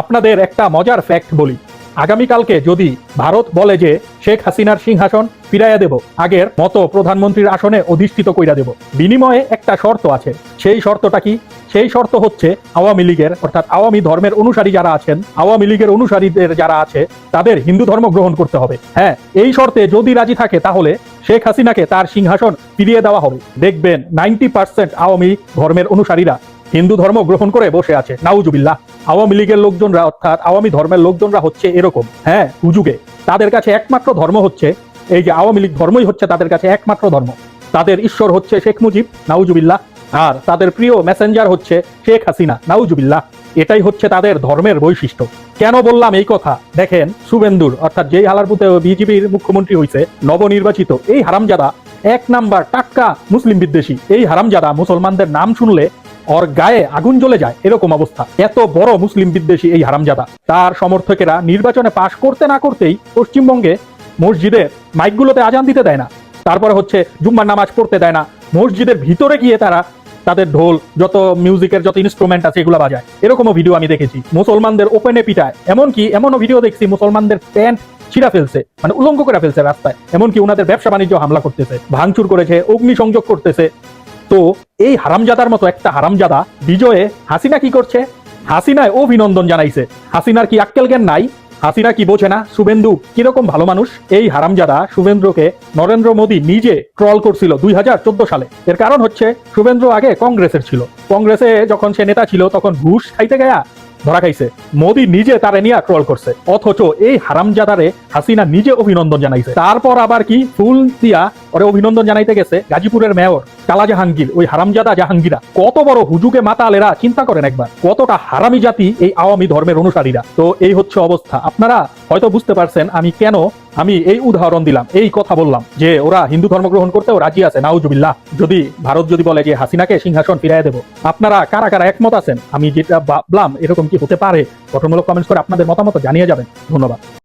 আপনাদের একটা মজার ফ্যাক্ট বলি, আগামীকালকে যদি ভারত বলে যে শেখ হাসিনার সিংহাসন ফিরাইয়া দেব, আগের মতো প্রধানমন্ত্রীর আসনে অধিষ্ঠিত কইরা দেব, বিনিময়ে একটা শর্ত আছে। সেই শর্তটা কি? সেই শর্ত হচ্ছে আওয়ামী লীগের অর্থাৎ আওয়ামী ধর্মের অনুসারী যারা আছেন, আওয়ামী লীগের অনুসারীদের যারা আছে তাদের হিন্দু ধর্ম গ্রহণ করতে হবে। হ্যাঁ, এই শর্তে যদি রাজি থাকে তাহলে শেখ হাসিনাকে তার সিংহাসন ফিরিয়ে দেওয়া হবে। দেখবেন 90% আওয়ামী ধর্মের অনুসারীরা হিন্দু ধর্ম গ্রহণ করে বসে আছে। নাউজুবিল্লাহ। আওয়ামী লীগের লোকজনরা অর্থাৎ আওয়ামী ধর্মের লোকজনরা হচ্ছে এরকম। হ্যাঁ, হুজুগে তাদের কাছে একমাত্র ধর্ম হচ্ছে এই যে আওয়ামী লীগ ধর্মই হচ্ছে তাদের কাছে একমাত্র ধর্ম। তাদের ঈশ্বর হচ্ছে শেখ মুজিব, নাউজুবিল্লাহ, আর তাদের প্রিয় মেসেঞ্জার হচ্ছে শেখ হাসিনা, নাউজুবিল্লাহ। এটাই হচ্ছে তাদের ধর্মের বৈশিষ্ট্য। কেন বললাম এই কথা? দেখেন, শুভেন্দুর অর্থাৎ যেই হালারপুতে বিজেপির মুখ্যমন্ত্রী হয়েছে নবনির্বাচিত, এই হারামজাদা এক নাম্বার টাটকা মুসলিম বিদ্বেষী। এই হারামজাদা মুসলমানদের নাম শুনলে ওর গায়ে আগুন জ্বলে যায়, এরকম অবস্থা। এত বড় মুসলিম বিদ্বেষী এই হারামজাদা। তার সমর্থকেরা নির্বাচনে পাশ করতে না করতেই পশ্চিমবঙ্গে মসজিদে মাইকগুলোতে আজান দিতে দেয় না, তারপরে হচ্ছে জুম্মার নামাজ পড়তে দেয় না, মসজিদের ভিতরে গিয়ে তারা তাদের ঢোল যত মিউজিকের যত ইনস্ট্রুমেন্ট আছে এগুলো বাজায়। এরকমও ভিডিও আমি দেখেছি। মুসলমানদের ওপেনে পিটায়, এমনকি এমনও ভিডিও দেখছি মুসলমানদের প্যান্ট ছিঁড়া ফেলছে, মানে উলঙ্গ করে ফেলছে রাস্তায়। এমনকি ওনাদের ব্যবসা বাণিজ্য হামলা করতেছে, ভাঙচুর করেছে, অগ্নিসংযোগ করতেছে। তো এই হারামজাদার মতো একটা হারামজাদা বিজয়ে হাসিনা কি করছে? হাসিনায় অভিনন্দন জানাইছে। হাসিনার কি আক্কেল জ্ঞান নাই? হাসিনা কি বোঝে না শুভেন্দু কিরকম ভালো মানুষ? এই হারামজাদা শুভেন্দ্রকে নরেন্দ্র মোদী নিজে ট্রল করছিল 2014 সালে। এর কারণ হচ্ছে শুভেন্দ্র আগে কংগ্রেসের ছিল, কংগ্রেসে যখন সে নেতা ছিল তখন ঘুষ খাইতে গেয়া ধরা খাইছে। মোদী নিজে তারে নিয়ে ট্রল করছে, অথচ এই হারামজাদারে হাসিনা নিজে অভিনন্দন জানাইছে। তারপর আবার কি ফুল দিয়া ওরে অভিনন্দন জানাইতে গেছে গাজীপুরের মেয়র কালা জাহাঙ্গীর, ওই হারামজাদা জাহাঙ্গীরা। কত বড় হুজুকে মাতালেরা, চিন্তা করেন একবার, কতটা হারামি জাতি এই আওয়ামী ধর্মের অনুসারীরা। তো এই হচ্ছে অবস্থা। আপনারা হয়তো বুঝতে পারছেন আমি কেন আমি এই উদাহরণ দিলাম, এই কথা বললাম যে ওরা হিন্দু ধর্ম গ্রহণ করতেও রাজি আছে, নাউজুবিল্লাহ। যদি ভারত যদি বলে যে হাসিনাকে সিংহাসন ফিরাইয়া দেব, আপনারা কারা কারা একমত আছেন? আমি যেটা ভাবলাম এরকম কি হতে পারে, গঠনমূলক কমেন্টস করে আপনাদের মতামত জানিয়ে যাবেন। ধন্যবাদ।